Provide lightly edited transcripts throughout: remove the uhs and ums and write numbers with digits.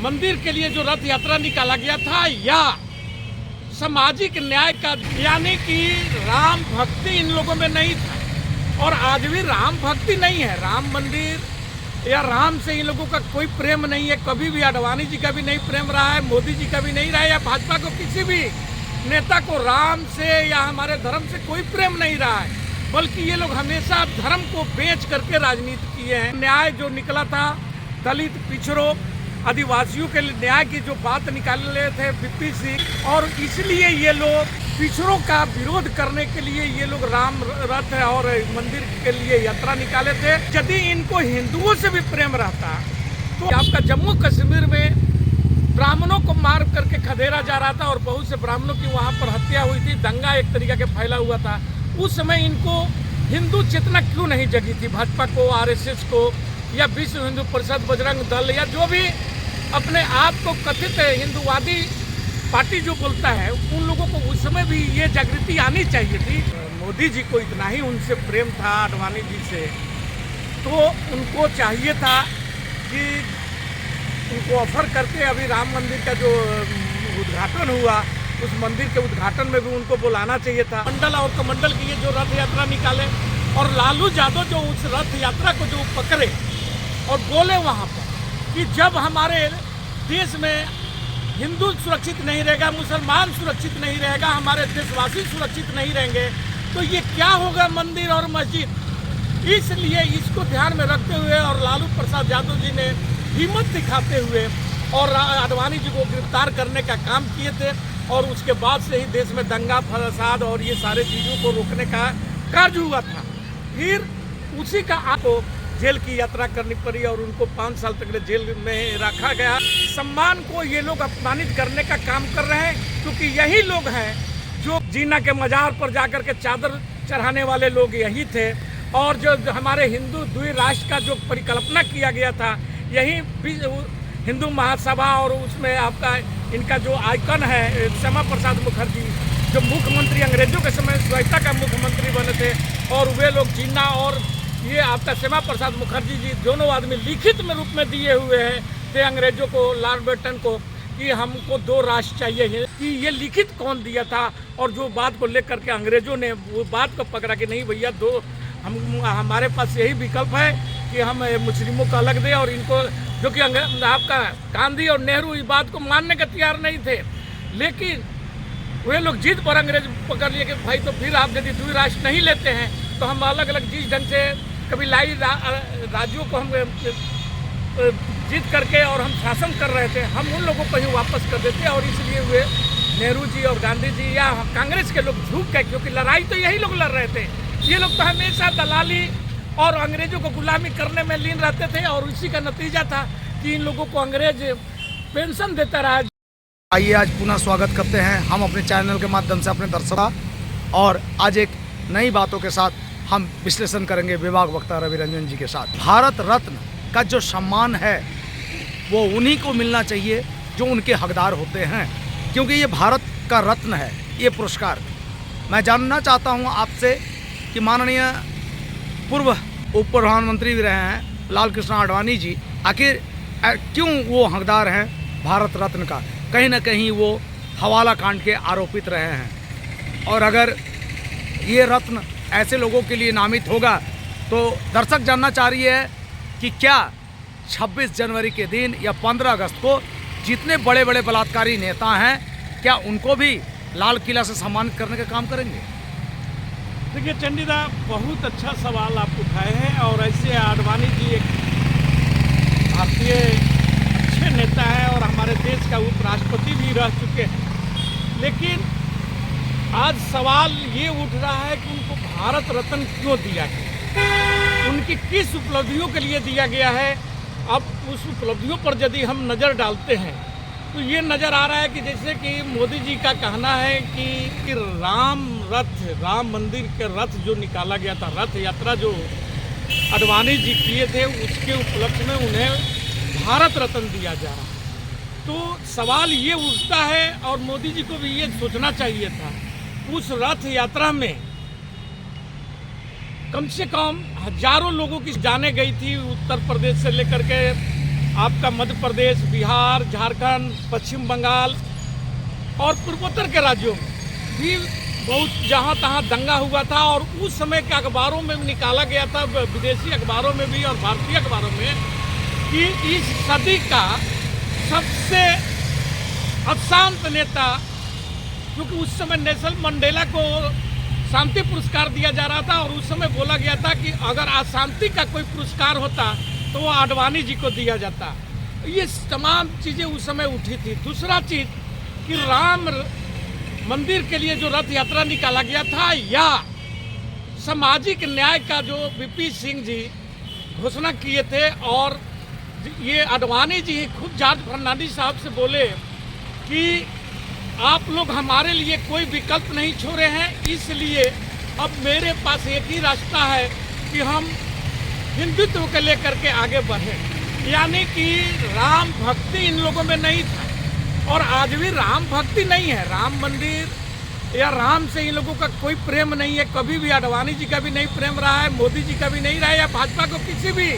मंदिर के लिए जो रथ यात्रा निकाला गया था या सामाजिक न्याय का, यानी कि राम भक्ति इन लोगों में नहीं था और आज भी राम भक्ति नहीं है। राम मंदिर या राम से इन लोगों का कोई प्रेम नहीं है। कभी भी आडवाणी जी का भी नहीं प्रेम रहा है, मोदी जी का भी नहीं रहा है, या भाजपा को किसी भी नेता को राम से या हमारे धर्म से कोई प्रेम नहीं रहा है, बल्कि ये लोग हमेशा धर्म को बेच करके राजनीति किए हैं। न्याय जो निकला था दलित, पिछड़ों, आदिवासियों के न्याय की जो बात निकाले थे वीपी सिंह, और इसलिए ये लोग पिछड़ों का विरोध करने के लिए ये लोग राम रथ और मंदिर के लिए यात्रा निकाले थे। यदि इनको हिंदुओं से भी प्रेम रहता तो आपका जम्मू कश्मीर में ब्राह्मणों को मार करके खदेड़ा जा रहा था और बहुत से ब्राह्मणों की वहाँ पर हत्या हुई थी, दंगा एक तरीका के फैला हुआ था। उस समय इनको हिंदू चेतना क्यों नहीं जगी थी? भाजपा को, आरएसएस को या विश्व हिंदू परिषद, बजरंग दल या जो भी अपने आप को कथित हिंदुवादी पार्टी जो बोलता है, उन लोगों को उस समय भी ये जागृति आनी चाहिए थी। मोदी जी को इतना ही उनसे प्रेम था, आडवाणी जी से, तो उनको चाहिए था कि उनको ऑफर करके अभी राम मंदिर का जो उद्घाटन हुआ, उस मंदिर के उद्घाटन में भी उनको बुलाना चाहिए था। मंडल और कमंडल की ये जो रथ यात्रा निकाले और लालू यादव जो उस रथ यात्रा को जो पकड़े और बोले वहाँ पर कि जब हमारे देश में हिंदू सुरक्षित नहीं रहेगा, मुसलमान सुरक्षित नहीं रहेगा, हमारे देशवासी सुरक्षित नहीं रहेंगे, तो ये क्या होगा मंदिर और मस्जिद। इसलिए इसको ध्यान में रखते हुए और लालू प्रसाद यादव जी ने हिम्मत दिखाते हुए और आडवाणी जी को गिरफ्तार करने का काम किए थे और उसके बाद से ही देश में दंगा फसाद और ये सारे चीज़ों को रोकने का कार्य हुआ था। फिर उसी का आपको जेल की यात्रा करनी पड़ी और उनको 5 साल तक जेल में रखा गया। सम्मान को ये लोग अपमानित करने का काम कर रहे हैं, क्योंकि यही लोग हैं जो जीना के मजार पर जाकर के चादर चढ़ाने वाले लोग यही थे। और जो हमारे हिंदू द्वि राष्ट्र का जो परिकल्पना किया गया था, यही हिंदू महासभा और उसमें आपका इनका जो आइकन है श्यामा प्रसाद मुखर्जी, जो मुख्यमंत्री अंग्रेजों के समय स्वायत्ता का मुख्यमंत्री बने थे, और वे लोग जीना और ये आपका श्यामा प्रसाद मुखर्जी जी दोनों आदमी लिखित में रूप में दिए हुए हैं थे अंग्रेजों को, लॉर्ड बेटन को, कि हमको 2 राष्ट्र चाहिए। कि ये लिखित कौन दिया था? और जो बात को लेकर के अंग्रेजों ने वो बात को पकड़ा कि नहीं भैया, हमारे पास यही विकल्प है कि हम मुस्लिमों को अलग दें, और इनको जो कि आपका गांधी और नेहरू इस बात को मानने के तैयार नहीं थे, लेकिन वे लोग जिद पर अंग्रेज पकड़ लिए कि भाई तो फिर आप यदि 2 राष्ट्र नहीं लेते हैं तो हम अलग अलग जिस ढंग से कबीलाई राज्यों को हम जीत करके और हम शासन कर रहे थे, हम उन लोगों को ही वापस कर देते। और इसलिए वे नेहरू जी और गांधी जी या कांग्रेस के लोग झुक गए, क्योंकि लड़ाई तो यही लोग लड़ रहे थे। ये लोग तो हमेशा दलाली और अंग्रेजों को गुलामी करने में लीन रहते थे, और इसी का नतीजा था कि इन लोगों को अंग्रेज पेंशन देता रहा। आइए आज पुनः स्वागत करते हैं हम अपने चैनल के माध्यम से अपने दर्शकों, और आज एक नई बातों के साथ हम विश्लेषण करेंगे विभाग वक्ता रवि रंजन जी के साथ। भारत रत्न का जो सम्मान है वो उन्हीं को मिलना चाहिए जो उनके हकदार होते हैं, क्योंकि ये भारत का रत्न है ये पुरस्कार। मैं जानना चाहता हूँ आपसे कि माननीय पूर्व उप प्रधानमंत्री भी रहे हैं लाल कृष्ण आडवाणी जी, आखिर क्यों वो हकदार हैं भारत रत्न का? कहीं ना कहीं वो हवाला कांड के आरोपित रहे हैं, और अगर ये रत्न ऐसे लोगों के लिए नामित होगा तो दर्शक जानना चाह रही है कि क्या 26 जनवरी के दिन या 15 अगस्त को जितने बड़े बड़े बलात्कारी नेता हैं, क्या उनको भी लाल किला से सम्मानित करने का काम करेंगे? देखिए चंडीदा, बहुत अच्छा सवाल आप उठाए हैं, और ऐसे आडवाणी जी एक भारतीय अच्छे नेता है और हमारे देश का उपराष्ट्रपति भी रह चुके हैं, लेकिन आज सवाल ये उठ रहा है कि उनको भारत रत्न क्यों दिया गया, उनकी किस उपलब्धियों के लिए दिया गया है। अब उस उपलब्धियों पर यदि हम नज़र डालते हैं तो ये नज़र आ रहा है कि जैसे कि मोदी जी का कहना है कि राम मंदिर के रथ जो निकाला गया था, रथ यात्रा जो आडवाणी जी किए थे, उसके उपलक्ष्य में उन्हें भारत रत्न दिया जा रहा है। तो सवाल ये उठता है, और मोदी जी को भी ये सोचना चाहिए था, उस रथ यात्रा में कम से कम हजारों लोगों की जाने गई थी, उत्तर प्रदेश से लेकर के आपका मध्य प्रदेश, बिहार, झारखंड, पश्चिम बंगाल और पूर्वोत्तर के राज्यों में भी बहुत जहाँ तहाँ दंगा हुआ था। और उस समय के अखबारों में भी निकाला गया था, विदेशी अखबारों में भी और भारतीय अखबारों में, कि इस सदी का सबसे अशांत नेता, क्योंकि उस समय नेल्सन मंडेला को शांति पुरस्कार दिया जा रहा था और उस समय बोला गया था कि अगर अशांति का कोई पुरस्कार होता तो वो आडवाणी जी को दिया जाता। ये तमाम चीज़ें उस समय उठी थी। दूसरा चीज़ कि राम मंदिर के लिए जो रथ यात्रा निकाला गया था, या सामाजिक न्याय का जो वीपी सिंह जी घोषणा किए थे, और ये आडवाणी जी खुद जॉर्ज फर्नांडिस साहब से बोले कि आप लोग हमारे लिए कोई विकल्प नहीं छोड़े हैं, इसलिए अब मेरे पास एक ही रास्ता है कि हम हिंदुत्व को लेकर के आगे बढ़ें। यानी कि राम भक्ति इन लोगों में नहीं था और आज भी राम भक्ति नहीं है। राम मंदिर या राम से इन लोगों का कोई प्रेम नहीं है। कभी भी आडवाणी जी का भी नहीं प्रेम रहा है, मोदी जी का भी नहीं रहा है, या भाजपा को किसी भी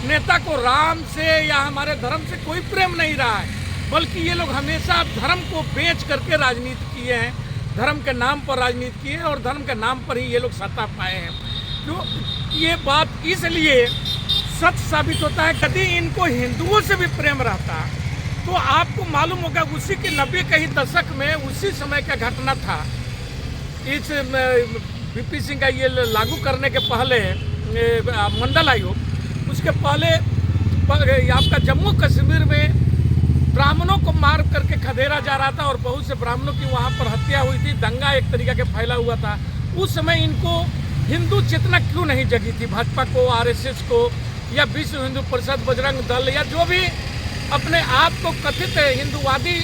नेता को राम से या हमारे धर्म से कोई प्रेम नहीं रहा है। बल्कि ये लोग हमेशा धर्म को बेच करके राजनीति किए हैं, धर्म के नाम पर राजनीति किए हैं और धर्म के नाम पर ही ये लोग सत्ता पाए हैं। तो ये बात इसलिए सच साबित होता है। यदि इनको हिंदुओं से भी प्रेम रहता तो आपको मालूम होगा, उसी के 90 के ही दशक में उसी समय का घटना था। इस वीपी सिंह का ये लागू करने के पहले मंडल आयोग, उसके पहले आपका जम्मू कश्मीर में ब्राह्मणों को मार करके खदेड़ा जा रहा था और बहुत से ब्राह्मणों की वहाँ पर हत्या हुई थी। दंगा एक तरीका के फैला हुआ था। उस समय इनको हिंदू चेतना क्यों नहीं जगी थी? भाजपा को, आरएसएस को, या विश्व हिंदू परिषद, बजरंग दल, या जो भी अपने आप को कथित हिंदूवादी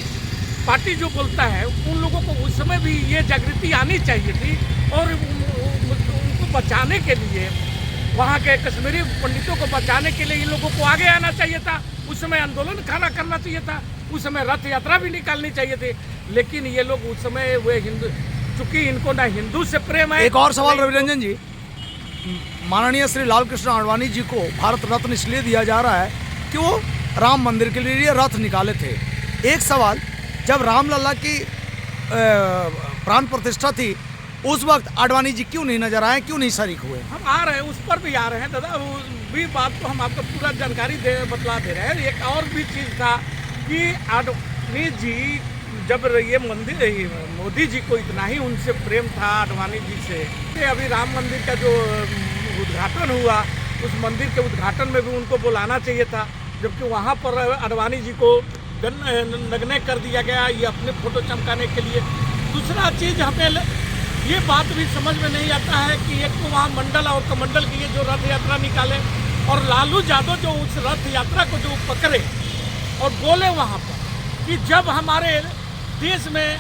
पार्टी जो बोलता है, उन लोगों को उस समय भी ये जागृति आनी चाहिए थी और उनको बचाने के लिए, वहाँ के कश्मीरी पंडितों को बचाने के लिए इन लोगों को आगे आना चाहिए था। उस समय आंदोलन खड़ा करना चाहिए था, उस समय रथ यात्रा भी निकालनी चाहिए थी। लेकिन ये लोग उस समय वे हिंदू, चूंकि इनको ना हिंदू से प्रेम है। एक और सवाल रवि रंजन जी, माननीय श्री लाल कृष्ण आडवाणी जी को भारत रत्न इसलिए दिया जा रहा है कि वो राम मंदिर के लिए रथ निकाले थे। एक सवाल, जब रामलला की प्राण प्रतिष्ठा थी उस वक्त आडवाणी जी क्यों नहीं नजर आए, क्यों नहीं शरीक हुए? हम आ रहे हैं, उस पर भी आ रहे हैं दादा, उस भी बात को हम आपको पूरा जानकारी बतला दे रहे हैं। एक और भी चीज़ था कि आडवाणी जी जब ये मंदिर, मोदी जी को इतना ही उनसे प्रेम था आडवाणी जी से, अभी राम मंदिर का जो उद्घाटन हुआ, उस मंदिर के उद्घाटन में भी उनको बुलाना चाहिए था, जबकि वहाँ पर आडवाणी जी को नग्न कर दिया गया ये अपने फोटो चमकाने के लिए। दूसरा चीज़, हमें ये बात भी समझ में नहीं आता है कि एक तो वहाँ मंडल और कमंडल की जो रथ यात्रा निकाले और लालू यादव जो उस रथ यात्रा को जो पकड़े और बोले वहाँ पर कि जब हमारे देश में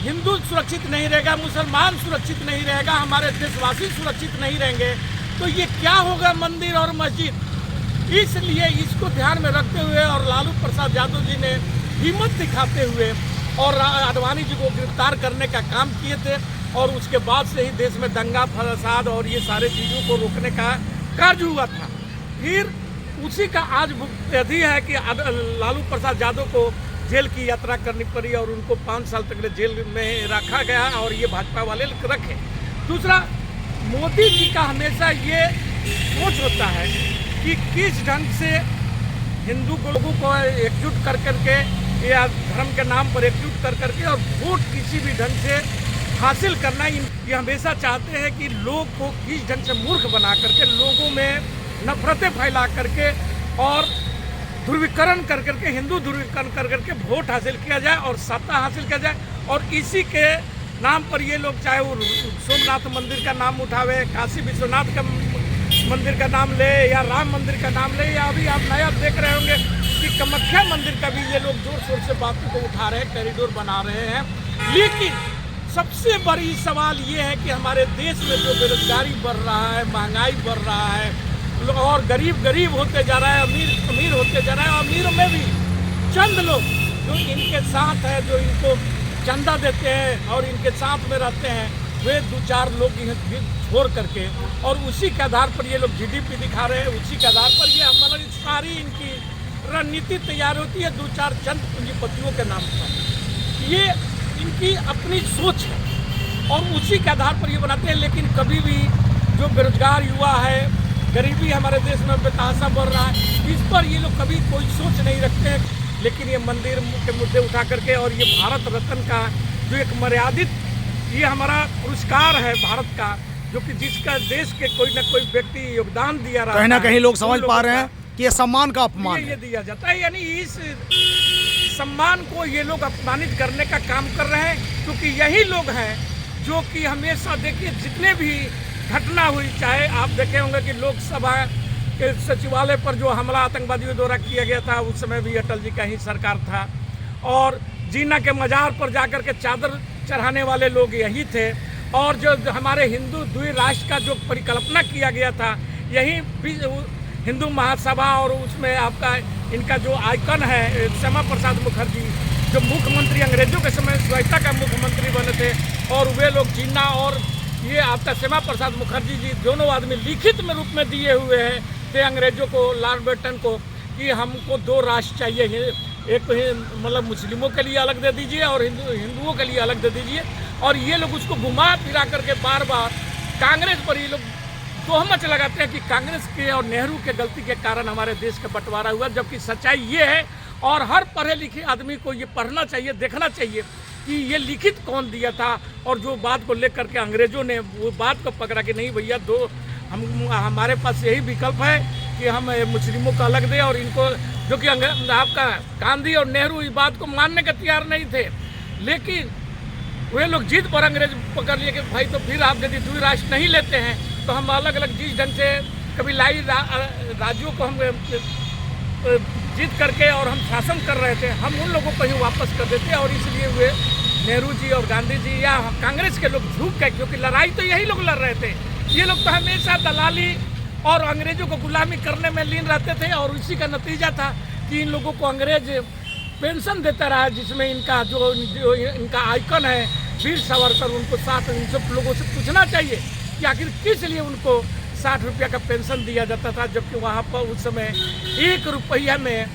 हिंदू सुरक्षित नहीं रहेगा, मुसलमान सुरक्षित नहीं रहेगा, हमारे देशवासी सुरक्षित नहीं रहेंगे, तो ये क्या होगा मंदिर और मस्जिद। इसलिए इसको ध्यान में रखते हुए और लालू प्रसाद यादव जी ने हिम्मत दिखाते हुए और आडवाणी जी को गिरफ्तार करने का काम किए थे और उसके बाद से ही देश में दंगा फसाद और ये सारे चीज़ों को रोकने का कार्य हुआ था। फिर उसी का आज भुगतान है कि लालू प्रसाद यादव को जेल की यात्रा करनी पड़ी और उनको 5 साल तक जेल में रखा गया और ये भाजपा वाले रखे। दूसरा, मोदी जी का हमेशा ये सोच होता है कि किस ढंग से हिंदू लोगों को एकजुट कर करके या धर्म के नाम पर एकजुट कर करके और वोट किसी भी ढंग से हासिल करना। ये हमेशा चाहते हैं कि लोग को किस ढंग से मूर्ख बना करके, लोगों में नफरतें फैला करके और ध्रुवीकरण कर करके, हिंदू ध्रुवीकरण कर करके वोट हासिल किया जाए और सत्ता हासिल किया जाए। और इसी के नाम पर ये लोग चाहे वो सोमनाथ मंदिर का नाम उठावे, काशी विश्वनाथ का मंदिर का नाम ले या राम मंदिर का नाम ले, या अभी आप नया देख रहे होंगे कि कामाख्या मंदिर का भी ये लोग जोर शोर से बातों को उठा रहे हैं, कॉरिडोर बना रहे हैं। लेकिन सबसे बड़ी सवाल ये है कि हमारे देश में जो बेरोजगारी बढ़ रहा है, महंगाई बढ़ रहा है और गरीब गरीब होते जा रहा है, अमीर अमीर होते जा रहा है। अमीरों में भी चंद लोग जो इनके साथ है, जो इनको चंदा देते हैं और इनके साथ में रहते हैं, वे 2-4 लोग छोड़ करके और उसी के आधार पर ये लोग जीडीपी दिखा रहे हैं, उसी के आधार पर ये हमारी सारी इनकी रणनीति तैयार होती है 2-4 चंद पूंजीपतियों के नाम पर। ये इनकी अपनी सोच है और उसी के आधार पर ये बनाते हैं। लेकिन कभी भी जो बेरोजगार युवा है, गरीबी हमारे देश में बेतहाशा बढ़ रहा है, इस पर ये लोग कभी कोई सोच नहीं रखते हैं। लेकिन ये मंदिर के मुद्दे उठा करके और ये भारत रत्न का जो एक मर्यादित ये हमारा पुरस्कार है भारत का, जो कि जिसका देश के कोई ना कोई व्यक्ति योगदान दिया रहा है, कहीं ना कहीं लोग समझ पा रहे हैं कि ये सम्मान का अपमान ये है। दिया जाता है। यानी इस सम्मान को ये लोग अपमानित करने का काम कर रहे हैं, क्योंकि यही लोग हैं जो कि हमेशा देखिए जितने भी घटना हुई, चाहे आप देखे होंगे कि लोकसभा के सचिवालय पर जो हमला आतंकवादियों द्वारा किया गया था, उस समय भी अटल जी का ही सरकार था। और जीना के मजार पर जाकर के चादर चढ़ाने वाले लोग यही थे। और जो हमारे हिंदू द्वि राष्ट्र का जो परिकल्पना किया गया था, यही भी हिंदू महासभा, और उसमें आपका इनका जो आइकन है श्यामा प्रसाद मुखर्जी, जो मुख्यमंत्री अंग्रेजों के समय स्वायत्ता का मुख्यमंत्री बने थे, और वे लोग जीना और ये आपका श्यामा प्रसाद मुखर्जी जी दोनों आदमी लिखित में रूप में दिए हुए हैं थे अंग्रेजों को, लॉर्ड बेटन को, कि हमको 2 राष्ट्र चाहिए, एक मतलब मुस्लिमों के लिए अलग दे दीजिए और हिंदुओं के लिए अलग दे दीजिए। और ये लोग उसको घुमा फिरा करके बार बार कांग्रेस पर ये लोग तोहमत लगाते हैं कि कांग्रेस के और नेहरू के गलती के कारण हमारे देश का बंटवारा हुआ, जबकि सच्चाई ये है। और हर पढ़े लिखे आदमी को ये पढ़ना चाहिए, देखना चाहिए कि ये लिखित कौन दिया था, और जो बात को लेकर के अंग्रेजों ने वो बात को पकड़ा कि नहीं भैया, हमारे पास यही विकल्प है कि हम मुस्लिमों को अलग दें और इनको, जो कि आपका गांधी और नेहरू इस बात को मानने के तैयार नहीं थे। लेकिन वे लोग जिद पर अंग्रेज पकड़ लिए कि भाई तो फिर आप यदि 2 राष्ट्र नहीं लेते हैं तो हम अलग अलग जिस ढंग से कभी राज्यों को हम जीत करके और हम शासन कर रहे थे, हम उन लोगों को ही वापस कर देते। और इसलिए वे नेहरू जी और गांधी जी या कांग्रेस के लोग झुक गए, क्योंकि लड़ाई तो यही लोग लड़ रहे थे। ये लोग तो हमेशा दलाली और अंग्रेजों को गुलामी करने में लीन रहते थे, और इसी का नतीजा था कि इन लोगों को अंग्रेज पेंशन देता रहा, जिसमें इनका जो इनका आइकन है वीर सावरकर, उनको 60 इन सब लोगों से पूछना चाहिए कि आखिर किस लिए उनको 60 रुपया का पेंशन दिया जाता था, जबकि वहाँ पर उस समय 1 रुपया में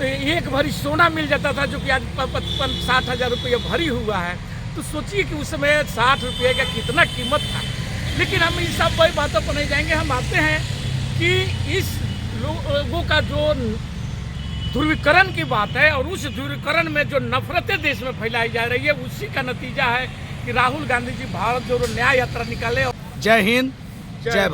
1 भरी सोना मिल जाता था, जो कि आज 55-60 हज़ार रुपया भरी हुआ है। तो सोचिए कि उस समय 60 रुपये का कितना कीमत था। लेकिन हम इस सब बड़ी बातों पर नहीं जाएंगे। हम आते हैं कि इस लोगों का जो ध्रुवीकरण की बात है, और उस ध्रुवीकरण में जो नफरतें देश में फैलाई जा रही है, उसी का नतीजा है कि राहुल गांधी जी भारत जोड़ो न्याय यात्रा निकाले। जय हिंद, जय भारत।